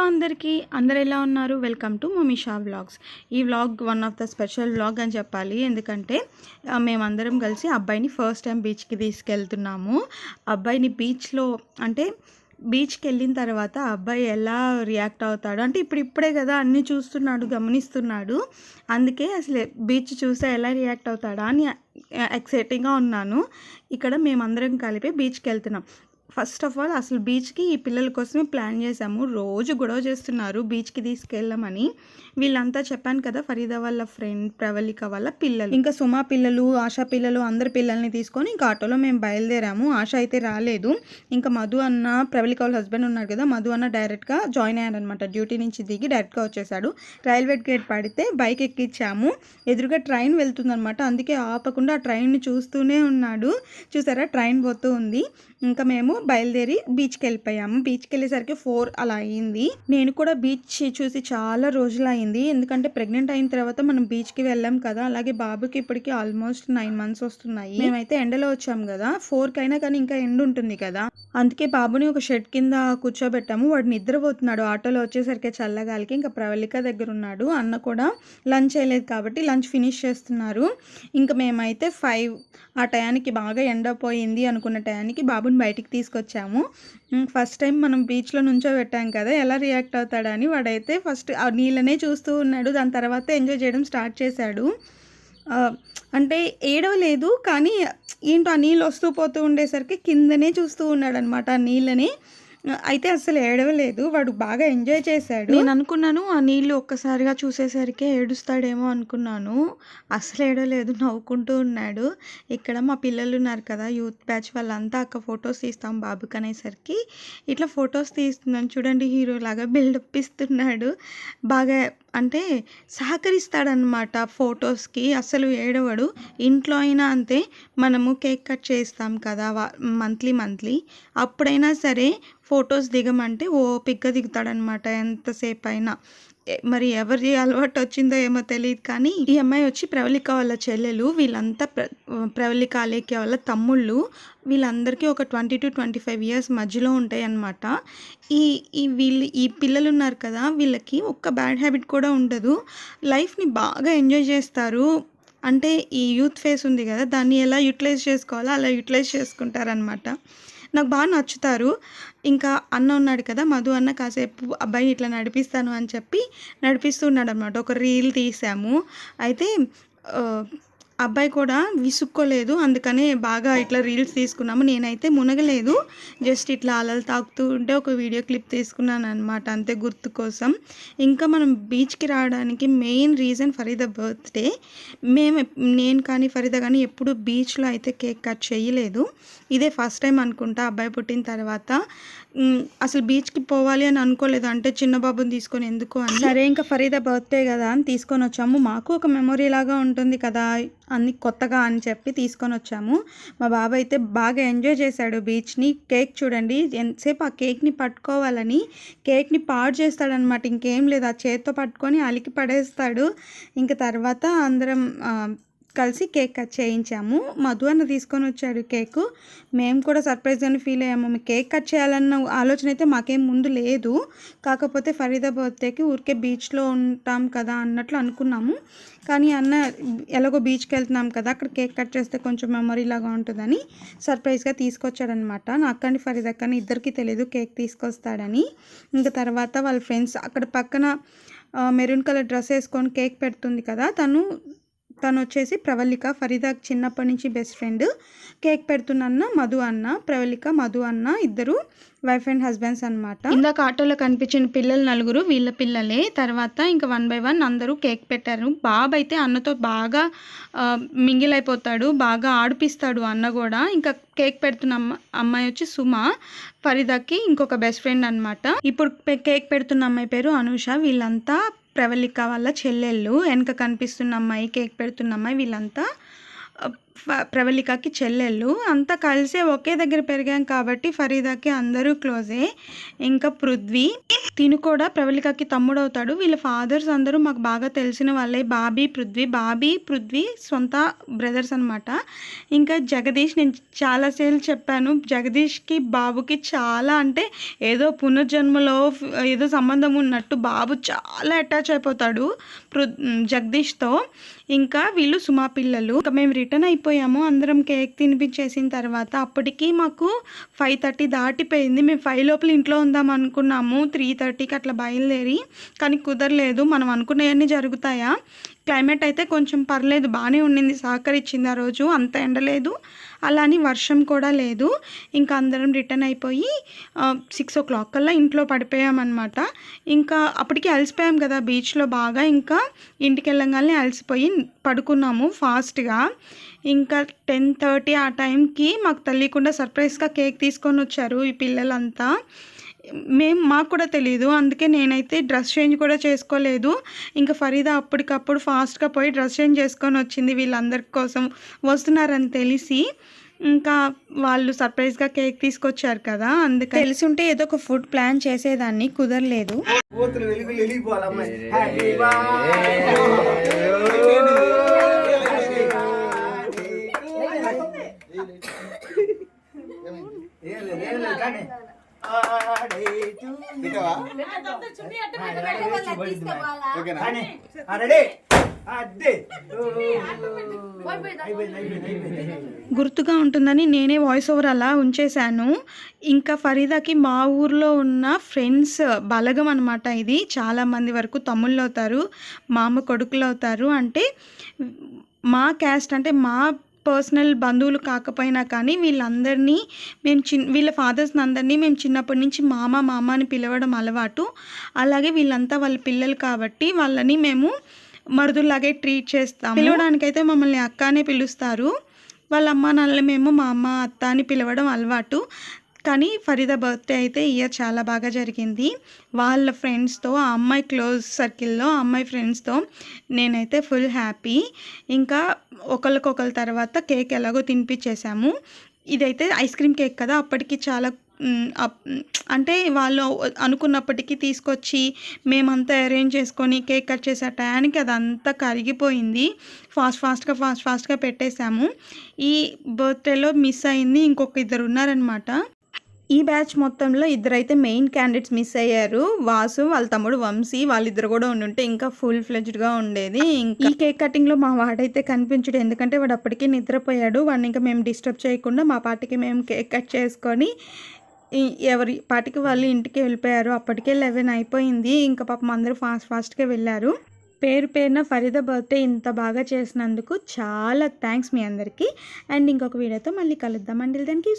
అందరికీ అందరు ఎలా ఉన్నారు? Welcome to Mamisha vlogs. ఈ vlog one of the special vlog అని చెప్పాలి. ఎందుకంటే మేమందరం కలిసి అబ్బాయిని ఫస్ట్ టైం బీచ్కి తీసుకెళ్తున్నాము. అబ్బాయిని బీచ్లో అంటే బీచ్కి వెళ్ళిన తర్వాత అబ్బాయి ఎలా రియాక్ట్ అవుతాడు అంటే ఇప్పుడే కదా అన్నీ చూస్తున్నాడు, గమనిస్తున్నాడు. అందుకే అసలు బీచ్ చూస్తే ఎలా రియాక్ట్ అవుతాడా అని ఎక్సైటింగ్గా ఉన్నాను. ఇక్కడ మేమందరం కలిపి బీచ్కి వెళ్తున్నాం. ఫస్ట్ ఆఫ్ ఆల్ అసలు బీచ్కి ఈ పిల్లల కోసమే ప్లాన్ చేసాము. రోజు గొడవ చేస్తున్నారు బీచ్కి తీసుకెళ్ళమని. వీళ్ళంతా చెప్పాను కదా, ఫరీదా వాళ్ళ ఫ్రెండ్, ప్రవళిక వాళ్ళ పిల్లలు, ఇంకా సుమా పిల్లలు, ఆశా పిల్లలు, అందరి పిల్లల్ని తీసుకొని ఇంకా ఆటోలో మేము బయలుదేరాము. ఆశ అయితే రాలేదు. ఇంకా మధు అన్న, ప్రవళిక వాళ్ళ హస్బెండ్ ఉన్నారు కదా, మధు అన్న డైరెక్ట్గా జాయిన్ అయ్యారనమాట. డ్యూటీ నుంచి దిగి డైరెక్ట్గా వచ్చేసాడు. రైల్వే గేట్ పడితే బైక్ ఎక్కించాము. ఎదురుగా ట్రైన్ వెళ్తుందనమాట. అందుకే ఆపకుండా ఆ ట్రైన్ని చూస్తూనే ఉన్నాడు. చూసారా, ట్రైన్ పోతూ ఉంది. ఇంకా మేము బయలుదేరి బీచ్కి వెళ్ళిపోయాము. బీచ్కి వెళ్ళేసరికి 4 అలా అయింది. నేను కూడా బీచ్ చూసి చాలా రోజులు అయింది. ఎందుకంటే ప్రెగ్నెంట్ అయిన తర్వాత మనం బీచ్కి వెళ్ళాం కదా. అలాగే బాబుకి ఇప్పటికి ఆల్మోస్ట్ 9 months వస్తున్నాయి. మేమైతే ఎండలో వచ్చాము కదా, 4 అయినా కానీ ఇంకా ఎండ ఉంటుంది కదా. అందుకే బాబుని ఒక షెడ్ కింద కూర్చోబెట్టాము. వాడు నిద్రపోతున్నాడు. ఆటోలో వచ్చేసరికి చల్లగాలికి. ఇంకా ప్రవళిక దగ్గర ఉన్నాడు. అన్న కూడా లంచ్ చేయలేదు కాబట్టి లంచ్ ఫినిష్ చేస్తున్నారు. ఇంకా మేమైతే 5 ఆ టయానికి, బాగా ఎండ పోయింది అనుకున్న టయానికి బాబుని బయటికి తీసుకొచ్చాము. ఫస్ట్ టైం మనం బీచ్లో నుంచోబెట్టాం కదా, ఎలా రియాక్ట్ అవుతాడని వాడైతే ఫస్ట్ ఆ నీళ్ళనే చూస్తూ ఉన్నాడు. దాని తర్వాత ఎంజాయ్ చేయడం స్టార్ట్ చేశాడు. అంటే ఏడవలేదు, కానీ ఏంటో ఆ నీళ్ళు వస్తూ పోతూ ఉండేసరికి కిందనే చూస్తూ ఉన్నాడు అనమాట ఆ నీళ్ళని. అయితే అసలు ఏడవలేదు, వాడు బాగా ఎంజాయ్ చేశాడు. నేను అనుకున్నాను ఆ నీళ్ళు ఒక్కసారిగా చూసేసరికి ఏడుస్తాడేమో అనుకున్నాను. అసలు ఏడవలేదు, నవ్వుకుంటూ ఉన్నాడు. ఇక్కడ మా పిల్లలు ఉన్నారు కదా, యూత్ బ్యాచ్ వాళ్ళంతా అక్క ఫొటోస్ తీస్తాం బాబుకి అనేసరికి ఇట్లా ఫొటోస్ తీస్తున్నాను. చూడండి, హీరో లాగా బిల్డప్ ఇస్తున్నాడు. బాగా అంటే సహకరిస్తాడనమాట ఫొటోస్కి. అసలు ఏడవడు. ఇంట్లో అయినా అంతే, మనము కేక్ కట్ చేస్తాం కదా మంత్లీ అప్పుడైనా సరే ఫొటోస్ దిగమంటే ఓపికగా దిగుతాడనమాట ఎంతసేపు అయినా. మరి ఎవరి అలవాటు వచ్చిందో ఏమో తెలియదు, కానీ ఈ అమ్మాయి వచ్చి ప్రవళిక వాళ్ళ చెల్లెలు. వీళ్ళంతా ప్రవళిక, అలేఖ్య వాళ్ళ తమ్ముళ్ళు. వీళ్ళందరికీ ఒక 20 to 25 years మధ్యలో ఉంటాయి అన్నమాట. ఈ పిల్లలు ఉన్నారు కదా, వీళ్ళకి ఒక్క బ్యాడ్ హ్యాబిట్ కూడా ఉండదు. లైఫ్ని బాగా ఎంజాయ్ చేస్తారు. అంటే ఈ యూత్ ఫేస్ ఉంది కదా, దాన్ని ఎలా యూటిలైజ్ చేసుకోవాలో అలా యూటిలైజ్ చేసుకుంటారనమాట. నాకు బాగా నచ్చుతారు. ఇంకా అన్న ఉన్నాడు కదా, మధు అన్న, కాసేపు అబ్బాయిని ఇట్లా నడిపిస్తాను అని చెప్పి నడిపిస్తున్నాడు అనమాట. ఒక రీల్ తీసాము. అయితే అబ్బాయి కూడా విసుక్కోలేదు, అందుకనే బాగా ఇట్లా రీల్స్ తీసుకున్నాము. నేనైతే మునగలేదు, జస్ట్ ఇట్లా అలలు తాకుతూ ఉంటే ఒక వీడియో క్లిప్ తీసుకున్నాను అనమాట, అంతే గుర్తు కోసం. ఇంకా మనం బీచ్కి రావడానికి మెయిన్ రీజన్ ఫరీదా బర్త్డే. నేను కానీ ఫరీదా కానీ ఎప్పుడు బీచ్లో అయితే కేక్ కట్ చేయలేదు. ఇదే ఫస్ట్ టైం అనుకుంటా అబ్బాయి పుట్టిన తర్వాత. అసలు బీచ్కి పోవాలి అని అనుకోలేదు, అంటే చిన్న బాబుని తీసుకొని ఎందుకు అని. సరే ఇంకా ఫరీదా బర్త్డే కదా అని తీసుకొని వచ్చాము. మాకు ఒక మెమొరీ లాగా ఉంటుంది కదా అన్ని కొత్తగా అని చెప్పి తీసుకొని వచ్చాము. మా బాబు అయితే బాగా ఎంజాయ్ చేశాడు బీచ్ని. కేక్ చూడండి, ఎంతసేపు ఆ కేక్ని పట్టుకోవాలని కేక్ని పాడు చేస్తాడనమాట. ఇంకేం లేదు, ఆ చేత్తో పట్టుకొని అలికి పడేస్తాడు. ఇంకా తర్వాత అందరం కలిసి కేక్ కట్ చేయించాము. మధు అన్న తీసుకొని వచ్చాడు కేకు. మేము కూడా సర్ప్రైజ్గానే ఫీల్ అయ్యాము. మేము కేక్ కట్ చేయాలన్న ఆలోచన అయితే మాకేం ముందు లేదు. కాకపోతే ఫరీదా బర్త్డేకి ఊరికే బీచ్లో ఉంటాం కదా అన్నట్లు అనుకున్నాము. కానీ అన్న ఎలాగో బీచ్కి వెళ్తున్నాం కదా, అక్కడ కేక్ కట్ చేస్తే కొంచెం మెమొరీ లాగా ఉంటుందని సర్ప్రైజ్గా తీసుకొచ్చాడనమాట. నాకు కానీ ఫరీదా కానీ ఇద్దరికీ తెలియదు కేక్ తీసుకొస్తాడని. ఇంకా తర్వాత వాళ్ళ ఫ్రెండ్స్ అక్కడ పక్కన మెరూన్ కలర్ డ్రెస్ వేసుకొని కేక్ పెడుతుంది కదా, తను వచ్చేసి ప్రవళిక, ఫరీదాకి చిన్నప్పటి నుంచి బెస్ట్ ఫ్రెండ్. కేక్ పెడుతున్న మధు అన్న, ప్రవళిక, మధు అన్న ఇద్దరు వైఫ్ అండ్ హస్బెండ్స్ అనమాట. ఇందాక ఆటోలో కనిపించిన పిల్లలు 4 వీళ్ళ పిల్లలే. తర్వాత ఇంకా 1 by 1 అందరూ కేక్ పెట్టారు. బాబు అయితే అన్నతో బాగా మింగిల్ అయిపోతాడు, బాగా ఆడిపిస్తాడు అన్న కూడా. ఇంకా కేక్ పెడుతున్న అమ్మాయి వచ్చి సుమ, ఫరీదాకి ఇంకొక బెస్ట్ ఫ్రెండ్ అనమాట. ఇప్పుడు కేక్ పెడుతున్న అమ్మాయి పేరు అనూష. వీళ్ళంతా ప్రవళిక వాళ్ళ చెల్లెళ్ళు. వెనక కనిపిస్తున్న అమ్మాయి, కేక్ పెడుతున్న అమ్మాయి, వీళ్ళంతా ప్రవళికకి చెల్లెళ్ళు అంతా కలిసే ఒకే దగ్గర పెరిగాం కాబట్టి ఫరీదాకి అందరూ క్లోజే. ఇంకా పృథ్వీ తిను కూడా ప్రవళికకి తమ్ముడు అవుతాడు. వీళ్ళ ఫాదర్స్ అందరూ మాకు బాగా తెలిసిన వాళ్ళే. బాబీ పృథ్వీ సొంత బ్రదర్స్ అనమాట. ఇంకా జగదీష్, నేను చాలాసేపు చెప్పాను, జగదీష్కి బాబుకి చాలా అంటే ఏదో పునర్జన్మలో ఏదో సంబంధం ఉన్నట్టు బాబు చాలా అటాచ్ అయిపోతాడు జగదీష్తో. ఇంకా వీళ్ళు సుమా పిల్లలు. ఇంకా మేము రిటర్న్ అయిపోయాము, అందరం కేక్ తినిపించేసిన తర్వాత. అప్పటికి మాకు 5:30 దాటిపోయింది. మేము 5 లోపల ఇంట్లో ఉందాం అనుకున్నాము, 3:30కి అట్లా బయలుదేరి. కానీ కుదరలేదు. మనం అనుకున్నవన్నీ జరుగుతాయా? క్లైమేట్ అయితే కొంచెం పర్లేదు, బాగానే ఉండింది, సహకరించింది. ఆ రోజు అంత ఎండలేదు, అలాని వర్షం కూడా లేదు. ఇంకా అందరం రిటర్న్ అయిపోయి 6 o'clock కల్లా ఇంట్లో పడిపోయామన్నమాట. ఇంకా అప్పటికి అలసిపోయాం కదా బీచ్లో బాగా. ఇంకా ఇంటికి వెళ్ళగానే అలసిపోయి పడుకున్నాము ఫాస్ట్గా. ఇంకా 10:30 ఆ టైంకి మాకు తెలియకుండా సర్ప్రైజ్గా కేక్ తీసుకొని వచ్చారు ఈ పిల్లలంతా. మాకు కూడా తెలియదు, అందుకే నేనైతే డ్రెస్ చేంజ్ కూడా చేసుకోలేదు. ఇంకా ఫరీదా అప్పటికప్పుడు ఫాస్ట్గా పోయి డ్రెస్ చేంజ్ చేసుకొని వచ్చింది వీళ్ళందరి కోసం వస్తున్నారని తెలిసి. ఇంకా వాళ్ళు సర్ప్రైజ్గా కేక్ తీసుకొచ్చారు కదా, అందుకే తెలిసి ఉంటే ఏదో ఒక ఫుడ్ ప్లాన్ చేసేదాన్ని, కుదరలేదు. గుర్తుగా ఉంటుందని నేనే వాయిస్ ఓవర్ అలా ఉంచేశాను. ఇంకా ఫరీదాకి మా ఊర్లో ఉన్న ఫ్రెండ్స్ బలగం అనమాట ఇది. చాలామంది వరకు తమ్ముళ్ళు అవుతారు, మామ కొడుకులు అవుతారు. అంటే మా క్యాస్ట్, అంటే మా పర్సనల్ బంధువులు కాకపోయినా కానీ వీళ్ళందరినీ మేము వీళ్ళ ఫాదర్స్ని అందరినీ మేము చిన్నప్పటి నుంచి మామ అని పిలవడం అలవాటు. అలాగే వీళ్ళంతా వాళ్ళ పిల్లలు కాబట్టి వాళ్ళని మేము మరుదులాగే ట్రీట్ చేస్తాము. పిలవడానికైతే మమ్మల్ని అక్క అనే పిలుస్తారు. వాళ్ళ అమ్మ నాన్నలు మేము మా అమ్మ అత్త అని పిలవడం అలవాటు. కానీ ఫరీదా బర్త్డే అయితే ఇయర్ చాలా బాగా జరిగింది. వాళ్ళ ఫ్రెండ్స్తో, ఆ అమ్మాయి క్లోజ్ సర్కిల్లో ఆ అమ్మాయి ఫ్రెండ్స్తో నేనైతే ఫుల్ హ్యాపీ. ఇంకా ఒకరికొకరి తర్వాత కేక్ ఎలాగో తినిపించేసాము. ఇదైతే ఐస్ క్రీమ్ కేక్ కదా, అప్పటికి చాలా అంటే వాళ్ళు అనుకున్నప్పటికీ తీసుకొచ్చి మేమంతా అరేంజ్ చేసుకొని కేక్ కట్ చేసే టయానికి అదంతా కరిగిపోయింది. ఫాస్ట్గా పెట్టేశాము. ఈ బర్త్డేలో మిస్ అయింది ఇంకొక 2 ఉన్నారనమాట. ఈ బ్యాచ్ మొత్తంలో 2 అయితే మెయిన్ క్యాండిడేట్స్ మిస్ అయ్యారు. వాసు వాళ్ళ తమ్ముడు వంశీ, వాళ్ళిద్దరు కూడా ఉండుంటే ఇంకా ఫుల్ ఫ్లెడ్జ్డ్గా ఉండేది. ఇంకా ఈ కేక్ కటింగ్లో మా వాడైతే కనిపించడు, ఎందుకంటే వాడు అప్పటికే నిద్రపోయాడు. వాడిని ఇంకా మేము డిస్టర్బ్ చేయకుండా మా పాటికి మేము కేక్ కట్ చేసుకొని ఎవరి పాటికి వాళ్ళు ఇంటికి వెళ్ళిపోయారు. అప్పటికే 11 అయిపోయింది. ఇంకా పాపం అందరూ ఫాస్ట్గా వెళ్ళారు. పేరున ఫరీదా బర్త్డే ఇంత బాగా చేసినందుకు చాలా థ్యాంక్స్ మీ అందరికీ. అండ్ ఇంకొక వీడియోతో మళ్ళీ కలుద్దాం. అండి దానికి